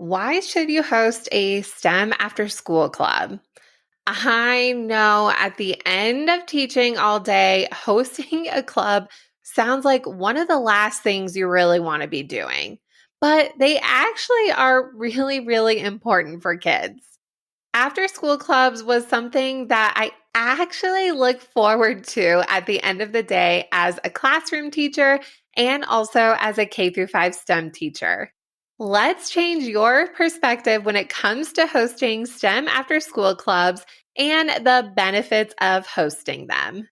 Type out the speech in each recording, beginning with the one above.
Why should you host a STEM after school club? I know at the end of teaching all day, hosting a club sounds like one of the last things you really want to be doing, but they actually are really, really important for kids. After school clubs was something that I actually look forward to at the end of the day as a classroom teacher and also as a K through 5 STEM teacher. Let's change your perspective when it comes to hosting STEM after school clubs and the benefits of hosting them.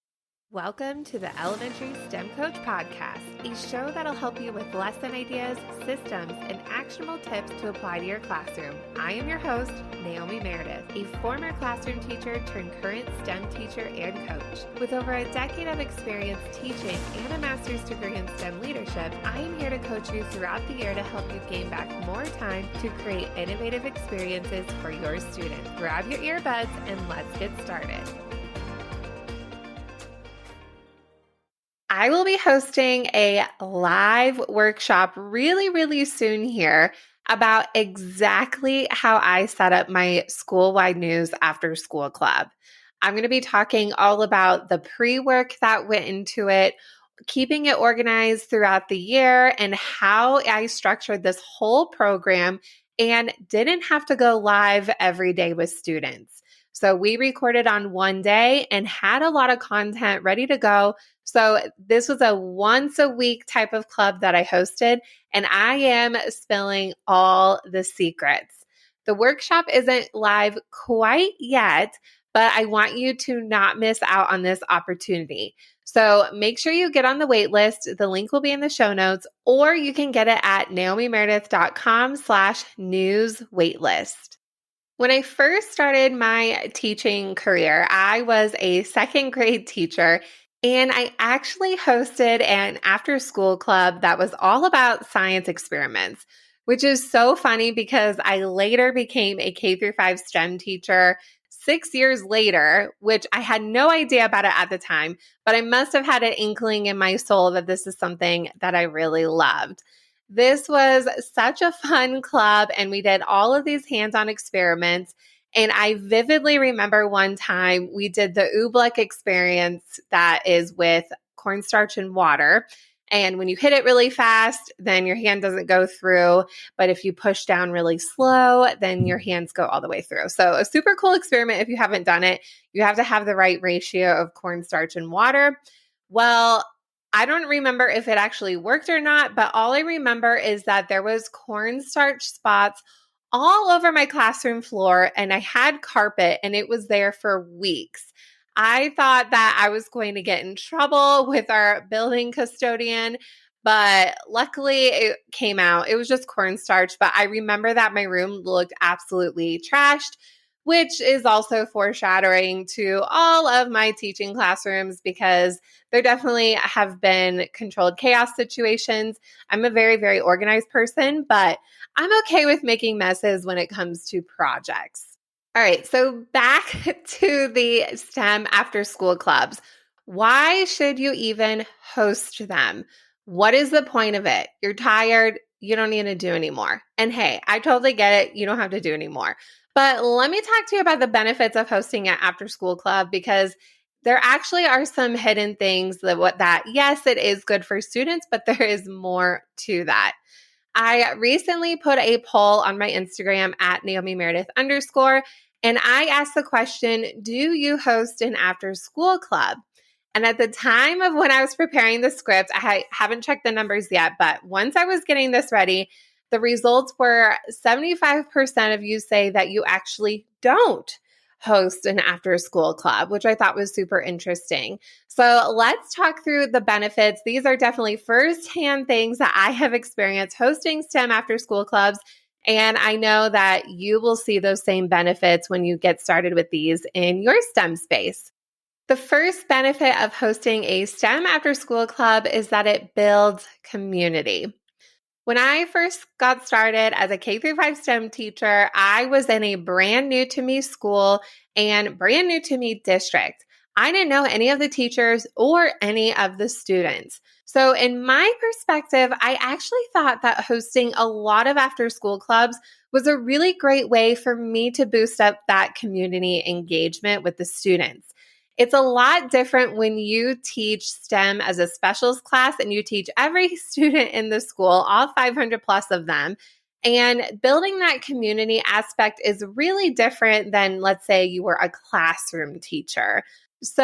Welcome to the Elementary STEM Coach Podcast, a show that'll help you with lesson ideas, systems, and actionable tips to apply to your classroom. I am your host, Naomi Meredith, a former classroom teacher turned current STEM teacher and coach. With over a decade of experience teaching and a master's degree in STEM leadership, I am here to coach you throughout the year to help you gain back more time to create innovative experiences for your students. Grab your earbuds and let's get started. I will be hosting a live workshop really soon here about exactly how I set up my school-wide news after school club. I'm going to be talking all about the pre-work that went into it, keeping it organized throughout the year, and how I structured this whole program and didn't have to go live every day with students. So we recorded on one day and had a lot of content ready to go. So this was a once a week type of club that I hosted, and I am spilling all the secrets. The workshop isn't live quite yet, but I want you to not miss out on this opportunity. So make sure you get on the wait list. The link will be in the show notes, or you can get it at naomimeredith.com/news waitlist. When I first started my teaching career, I was a second grade teacher, and I actually hosted an after school club that was all about science experiments, which is so funny because I later became a K through 5 STEM teacher 6 years later, which I had no idea about it at the time, but I must have had an inkling in my soul that this is something that I really loved. This was such a fun club, and we did all of these hands-on experiments. And I vividly remember one time we did the oobleck experience that is with cornstarch and water. And when you hit it really fast, then your hand doesn't go through. But if you push down really slow, then your hands go all the way through. So a super cool experiment if you haven't done it. You have to have the right ratio of cornstarch and water. Well, I don't remember if it actually worked or not, but all I remember is that there was cornstarch spots all over my classroom floor, and I had carpet, and it was there for weeks. I thought that I was going to get in trouble with our building custodian, but luckily it came out. It was just cornstarch, but I remember that my room looked absolutely trashed, which is also foreshadowing to all of my teaching classrooms because there definitely have been controlled chaos situations. I'm a very organized person, but I'm okay with making messes when it comes to projects. All right, so back to the STEM after school clubs. Why should you even host them? What is the point of it? You're tired, you don't need to do anymore. And hey, I totally get it. You don't have to do anymore. But let me talk to you about the benefits of hosting an after school club because there actually are some hidden things that yes, it is good for students, but there is more to that. I recently put a poll on my Instagram at Naomi Meredith _, and I asked the question, do you host an after school club? And at the time of when I was preparing the script, I haven't checked the numbers yet, but once I was getting this ready, the results were 75% of you say that you actually don't host an after school club, which I thought was super interesting. So let's talk through the benefits. These are definitely firsthand things that I have experienced hosting STEM after school clubs. And I know that you will see those same benefits when you get started with these in your STEM space. The first benefit of hosting a STEM after school club is that it builds community. When I first got started as a K through 5 STEM teacher, I was in a brand new to me school and brand new to me district. I didn't know any of the teachers or any of the students. So in my perspective, I actually thought that hosting a lot of after school clubs was a really great way for me to boost up that community engagement with the students. It's a lot different when you teach STEM as a specials class and you teach every student in the school, all 500 plus of them. And building that community aspect is really different than, let's say, you were a classroom teacher. So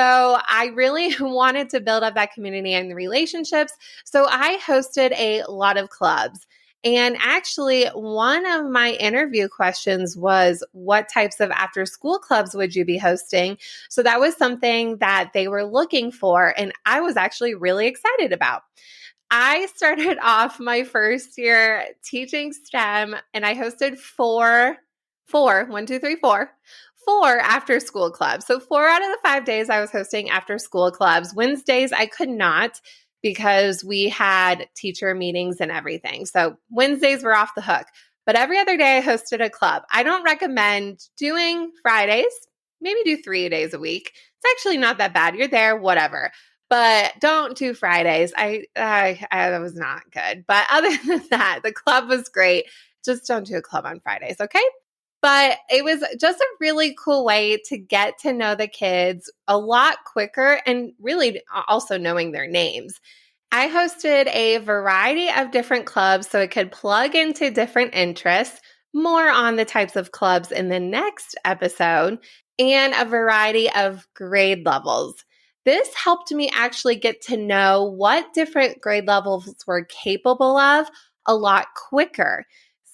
I really wanted to build up that community and the relationships. So I hosted a lot of clubs. And actually, one of my interview questions was, what types of after school clubs would you be hosting? So that was something that they were looking for. And I was actually really excited about. I started off my first year teaching STEM and I hosted four after school clubs. So 4 out of the 5 days I was hosting after school clubs. Wednesdays I could not because we had teacher meetings and everything. So Wednesdays were off the hook. But every other day I hosted a club. I don't recommend doing Fridays. Maybe do 3 days a week. It's actually not that bad. You're there, whatever. But don't do Fridays. I was not good. But other than that, the club was great. Just don't do a club on Fridays, okay? But it was just a really cool way to get to know the kids a lot quicker and really also knowing their names. I hosted a variety of different clubs so it could plug into different interests, more on the types of clubs in the next episode, and a variety of grade levels. This helped me actually get to know what different grade levels were capable of a lot quicker.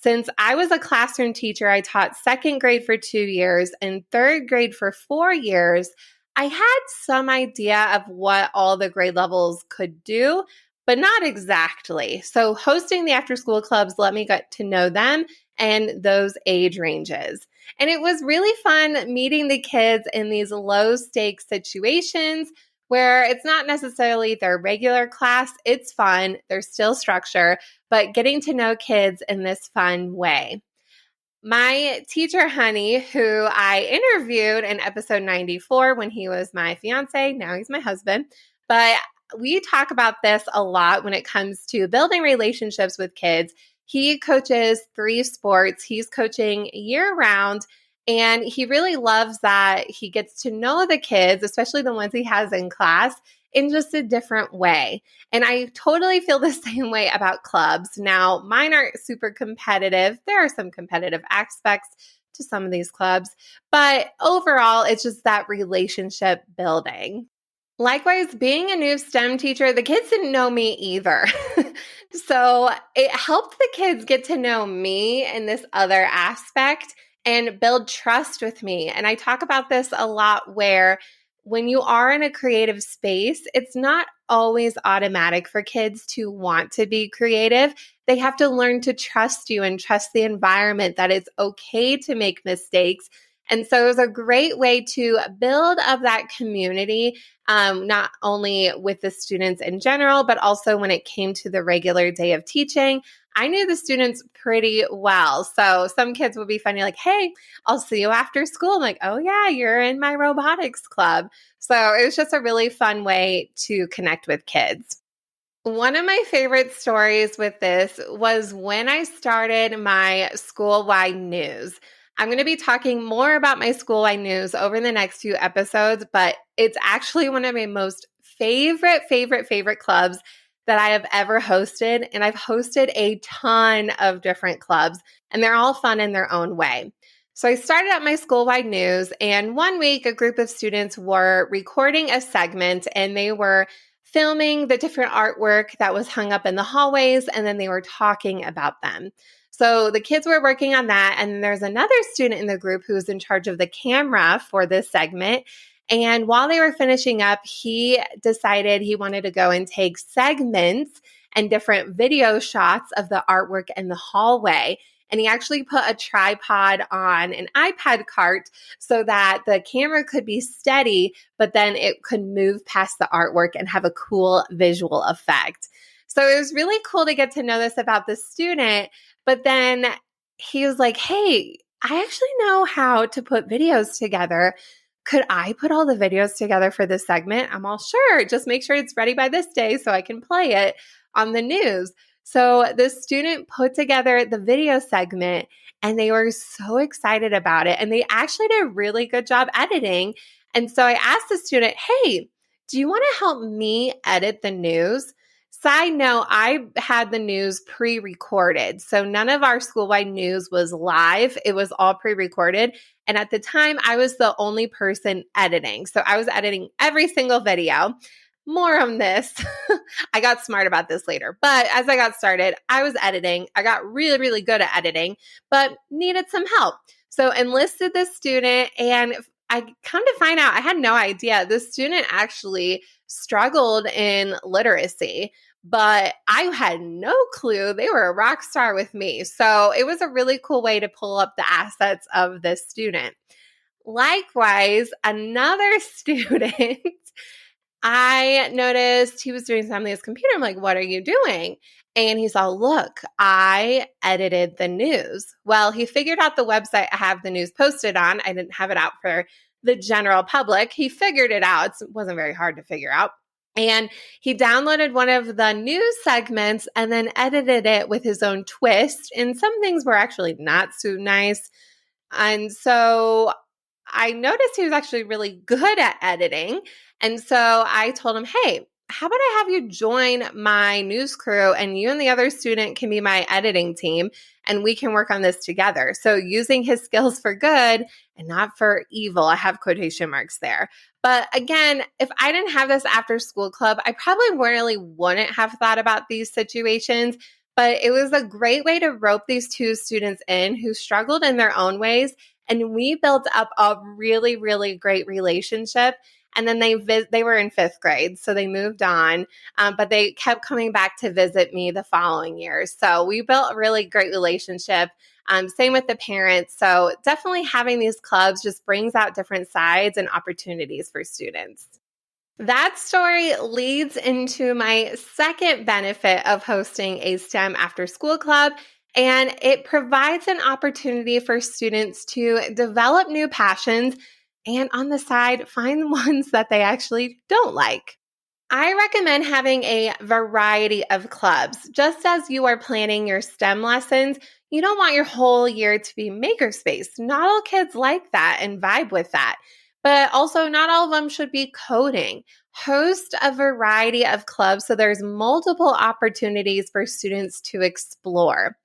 Since I was a classroom teacher, I taught second grade for 2 years and third grade for 4 years. I had some idea of what all the grade levels could do, but not exactly. So hosting the after school clubs let me get to know them and those age ranges. And it was really fun meeting the kids in these low stakes situations where it's not necessarily their regular class. It's fun. There's still structure, but getting to know kids in this fun way. My teacher, Honey, who I interviewed in episode 94 when he was my fiance, now he's my husband, but we talk about this a lot when it comes to building relationships with kids. He coaches 3 sports. He's coaching year round. And he really loves that he gets to know the kids, especially the ones he has in class, in just a different way. And I totally feel the same way about clubs. Now, mine are super competitive. There are some competitive aspects to some of these clubs, but overall, it's just that relationship building. Likewise, being a new STEM teacher, the kids didn't know me either. So it helped the kids get to know me in this other aspect and build trust with me. And I talk about this a lot where when you are in a creative space, it's not always automatic for kids to want to be creative. They have to learn to trust you and trust the environment, that it's okay to make mistakes. And so it was a great way to build up that community, not only with the students in general, but also when it came to the regular day of teaching. I knew the students pretty well. So some kids would be funny, like, hey, I'll see you after school. I'm like, oh yeah, you're in my robotics club. So it was just a really fun way to connect with kids. One of my favorite stories with this was when I started my school-wide news. I'm going to be talking more about my school-wide news over the next few episodes, but it's actually one of my most favorite clubs that I have ever hosted. And I've hosted a ton of different clubs, and they're all fun in their own way. So I started out my school-wide news, and one week a group of students were recording a segment, and they were filming the different artwork that was hung up in the hallways, and then they were talking about them. So the kids were working on that, and there's another student in the group who was in charge of the camera for this segment. And while they were finishing up, he decided he wanted to go and take segments and different video shots of the artwork in the hallway. And he actually put a tripod on an iPad cart so that the camera could be steady, but then it could move past the artwork and have a cool visual effect. So it was really cool to get to know this about the student. But then he was like, hey, I actually know how to put videos together. Could I put all the videos together for this segment? I'm all, sure. Just make sure it's ready by this day so I can play it on the news. So the student put together the video segment and they were so excited about it. And they actually did a really good job editing. And so I asked the student, hey, do you want to help me edit the news? Side note, I had the news pre-recorded. So none of our school-wide news was live. It was all pre-recorded. And at the time, I was the only person editing. So I was editing every single video. More on this. I got smart about this later. But as I got started, I was editing. I got really, really good at editing, but needed some help. So enlisted this student, and I come to find out I had no idea. This student actually struggled in literacy, but I had no clue. They were a rock star with me. So it was a really cool way to pull up the assets of this student. Likewise, another student, I noticed he was doing something on his computer. I'm like, what are you doing? And he's all, look, I edited the news. Well, he figured out the website I have the news posted on. I didn't have it out for the general public. He figured it out. It wasn't very hard to figure out. And he downloaded one of the news segments and then edited it with his own twist. And some things were actually not so nice. And so I noticed he was actually really good at editing. And so I told him, hey, how about I have you join my news crew and you and the other student can be my editing team and we can work on this together. So using his skills for good and not for evil, I have quotation marks there. But again, if I didn't have this after school club, I probably really wouldn't have thought about these situations. But it was a great way to rope these two students in who struggled in their own ways. And we built up a really, really great relationship. And then they were in fifth grade, so they moved on, but they kept coming back to visit me the following year. So we built a really great relationship. Same with the parents. So definitely having these clubs just brings out different sides and opportunities for students. That story leads into my second benefit of hosting a STEM after school club. And it provides an opportunity for students to develop new passions and on the side, find ones that they actually don't like. I recommend having a variety of clubs. Just as you are planning your STEM lessons, you don't want your whole year to be makerspace. Not all kids like that and vibe with that. But also, not all of them should be coding. Host a variety of clubs so there's multiple opportunities for students to explore.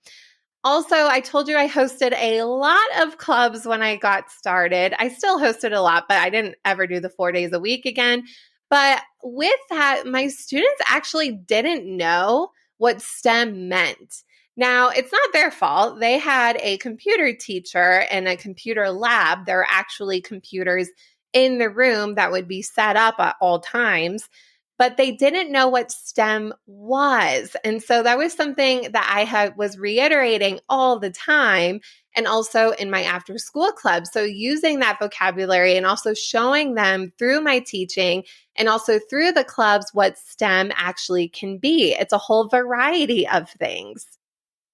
Also, I told you I hosted a lot of clubs when I got started. I still hosted a lot, but I didn't ever do the 4 days a week again. But with that, my students actually didn't know what STEM meant. Now, it's not their fault. They had a computer teacher and a computer lab. There are actually computers in the room that would be set up at all times, but they didn't know what STEM was. And so that was something that I was reiterating all the time, and also in my after school club. So using that vocabulary and also showing them through my teaching and also through the clubs what STEM actually can be. It's a whole variety of things.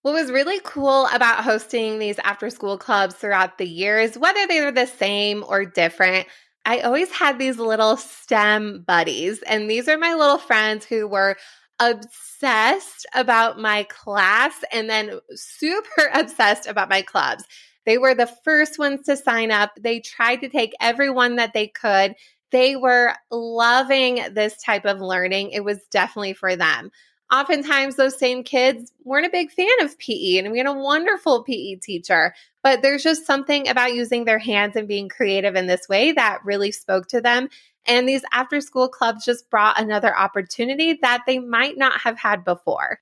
What was really cool about hosting these after school clubs throughout the years, whether they were the same or different, I always had these little STEM buddies, and these are my little friends who were obsessed about my class and then super obsessed about my clubs. They were the first ones to sign up. They tried to take everyone that they could. They were loving this type of learning. It was definitely for them. Oftentimes, those same kids weren't a big fan of PE, and we had a wonderful PE teacher. But there's just something about using their hands and being creative in this way that really spoke to them. And these after school clubs just brought another opportunity that they might not have had before.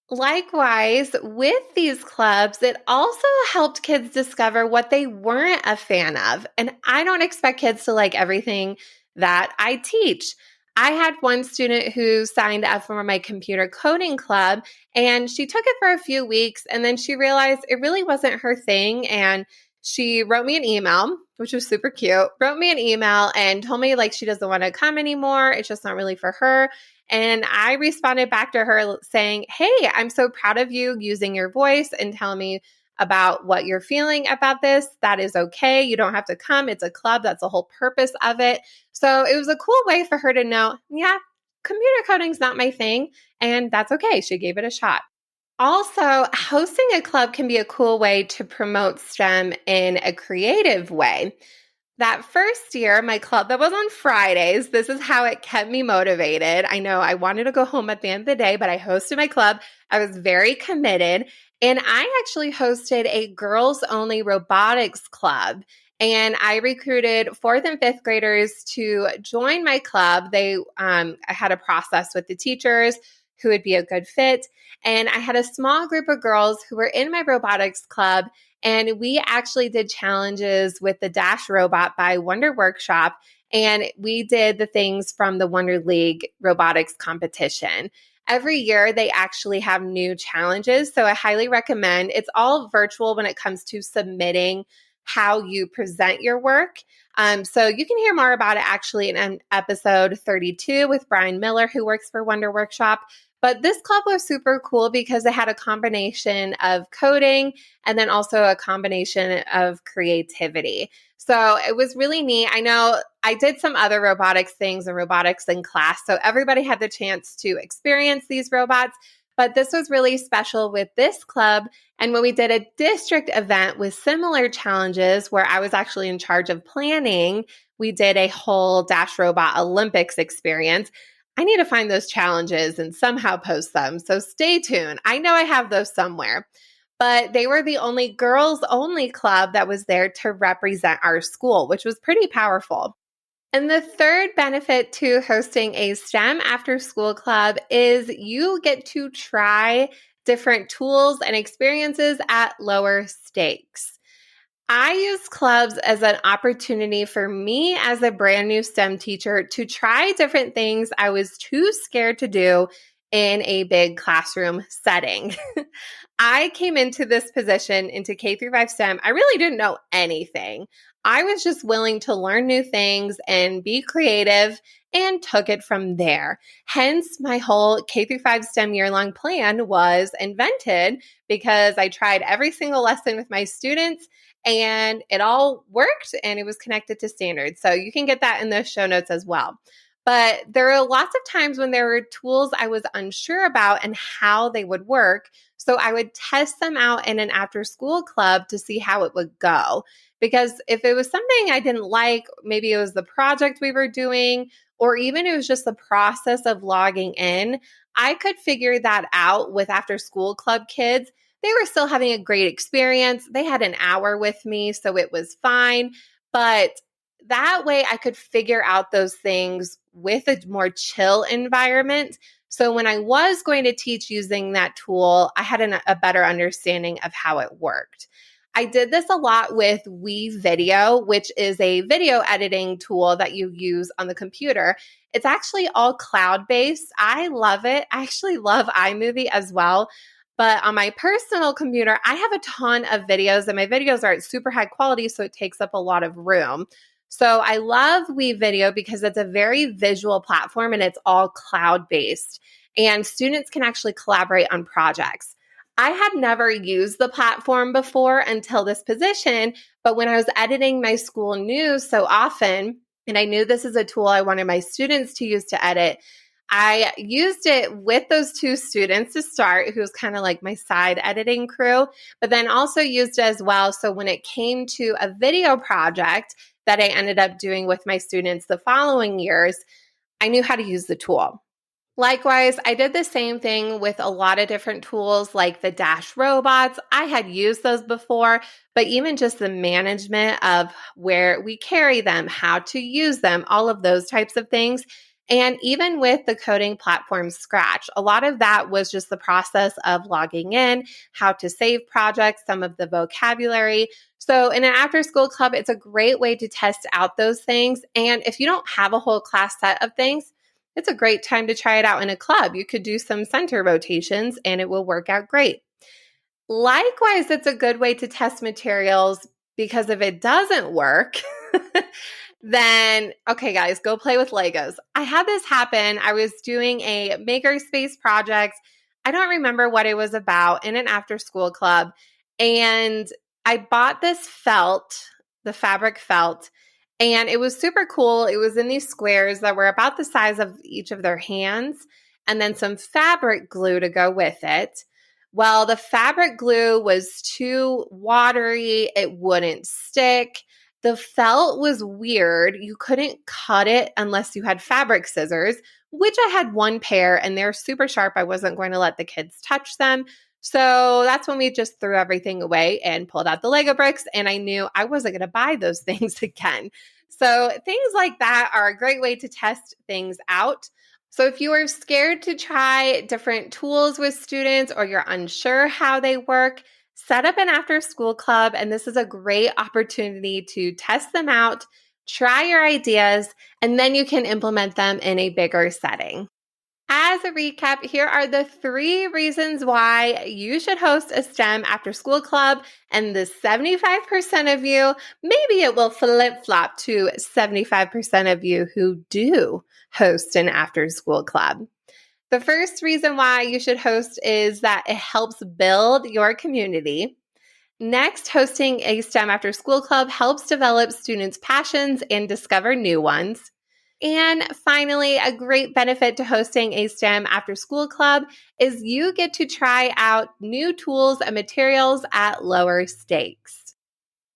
Likewise, with these clubs, it also helped kids discover what they weren't a fan of. And I don't expect kids to like everything that I teach. I had one student who signed up for my computer coding club, and she took it for a few weeks, and then she realized it really wasn't her thing. And she wrote me an email, which was super cute, wrote me an email and told me like she doesn't want to come anymore. It's just not really for her. And I responded back to her saying, hey, I'm so proud of you using your voice and telling me about what you're feeling about this. That is okay. You don't have to come. It's a club. That's the whole purpose of it. So it was a cool way for her to know, yeah, computer coding's not my thing, and that's okay. She gave it a shot. Also, hosting a club can be a cool way to promote STEM in a creative way. That first year, my club that was on Fridays, this is how it kept me motivated. I know I wanted to go home at the end of the day, but I hosted my club. I was very committed. And I actually hosted a girls only robotics club. And I recruited fourth and fifth graders to join my club. I had a process with the teachers who would be a good fit. And I had a small group of girls who were in my robotics club, and we actually did challenges with the Dash robot by Wonder Workshop. And we did the things from the Wonder League robotics competition. Every year, they actually have new challenges. So I highly recommend. It's all virtual when it comes to submitting how you present your work. So you can hear more about it actually in episode 32 with Brian Miller, who works for Wonder Workshop. But this club was super cool because it had a combination of coding and then also a combination of creativity. So it was really neat. I know I did some other robotics things and robotics in class. So everybody had the chance to experience these robots. But this was really special with this club. And when we did a district event with similar challenges, where I was actually in charge of planning, we did a whole Dash Robot Olympics experience. I need to find those challenges and somehow post them. So stay tuned. I know I have those somewhere. But they were the only girls only club that was there to represent our school, which was pretty powerful. And the third benefit to hosting a STEM after school club is you get to try different tools and experiences at lower stakes. I use clubs as an opportunity for me as a brand new STEM teacher to try different things I was too scared to do in a big classroom setting. I came into this position into K through 5 STEM. I really didn't know anything. I was just willing to learn new things and be creative and took it from there. Hence, my whole K through 5 STEM year-long plan was invented because I tried every single lesson with my students and it all worked and it was connected to standards. So you can get that in the show notes as well. But there are lots of times when there were tools I was unsure about and how they would work. So I would test them out in an after school club to see how it would go. Because if it was something I didn't like, maybe it was the project we were doing, or even it was just the process of logging in, I could figure that out with after school club kids. They were still having a great experience. They had an hour with me, so it was fine. But that way I could figure out those things with a more chill environment. So when I was going to teach using that tool, I had a better understanding of how it worked. I did this a lot with WeVideo, which is a video editing tool that you use on the computer. It's actually all cloud-based. I love it. I actually love iMovie as well. But on my personal computer, I have a ton of videos and my videos are at super high quality, so it takes up a lot of room. So I love WeVideo because it's a very visual platform and it's all cloud-based. And students can actually collaborate on projects. I had never used the platform before until this position, but when I was editing my school news so often, and I knew this is a tool I wanted my students to use to edit, I used it with those two students to start, who was kind of like my side editing crew, but then also used it as well. So when it came to a video project that I ended up doing with my students the following years, I knew how to use the tool. Likewise, I did the same thing with a lot of different tools like the Dash robots. I had used those before, but even just the management of where we carry them, how to use them, all of those types of things. And even with the coding platform Scratch, a lot of that was just the process of logging in, how to save projects, some of the vocabulary. So in an after school club, it's a great way to test out those things. And if you don't have a whole class set of things, it's a great time to try it out in a club. You could do some center rotations and it will work out great. Likewise, it's a good way to test materials because if it doesn't work, then, okay, guys, go play with Legos. I had this happen. I was doing a makerspace project. I don't remember what it was about in an after school club. And I bought this felt, the fabric felt, and it was super cool. It was in these squares that were about the size of each of their hands, and then some fabric glue to go with it. Well, the fabric glue was too watery. It wouldn't stick. The felt was weird. You couldn't cut it unless you had fabric scissors, which I had one pair and they're super sharp. I wasn't going to let the kids touch them. So that's when we just threw everything away and pulled out the Lego bricks. And I knew I wasn't going to buy those things again. So things like that are a great way to test things out. So if you are scared to try different tools with students or you're unsure how they work, set up an after-school club, and this is a great opportunity to test them out, try your ideas, and then you can implement them in a bigger setting. As a recap, here are the 3 reasons why you should host a STEM after-school club, and the 75% of you, maybe it will flip-flop to 75% of you who do host an after-school club. The first reason why you should host is that it helps build your community. Next, hosting a STEM after-school club helps develop students' passions and discover new ones. And finally, a great benefit to hosting a STEM after-school club is you get to try out new tools and materials at lower stakes.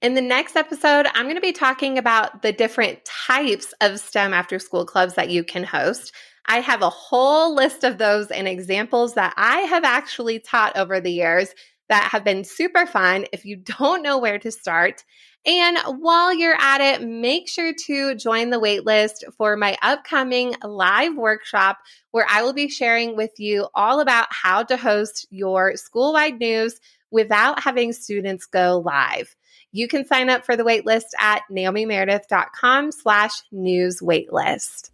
In the next episode, I'm going to be talking about the different types of STEM after-school clubs that you can host. I have a whole list of those and examples that I have actually taught over the years that have been super fun if you don't know where to start. And while you're at it, make sure to join the waitlist for my upcoming live workshop where I will be sharing with you all about how to host your school-wide news without having students go live. You can sign up for the waitlist at naomimeredith.com/newswaitlist.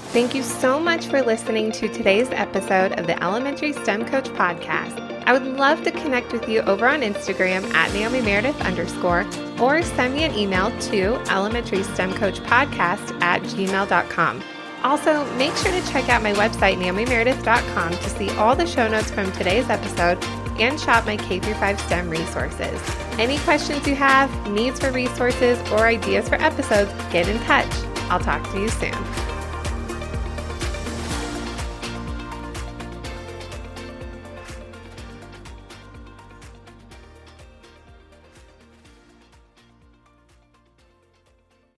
Thank you so much for listening to today's episode of the Elementary STEM Coach Podcast. I would love to connect with you over on Instagram at NaomiMeredith_ or send me an email to elementarystemcoachpodcast@gmail.com. Also, make sure to check out my website, naomimeredith.com, to see all the show notes from today's episode and shop my K-5 STEM resources. Any questions you have, needs for resources, or ideas for episodes, get in touch. I'll talk to you soon.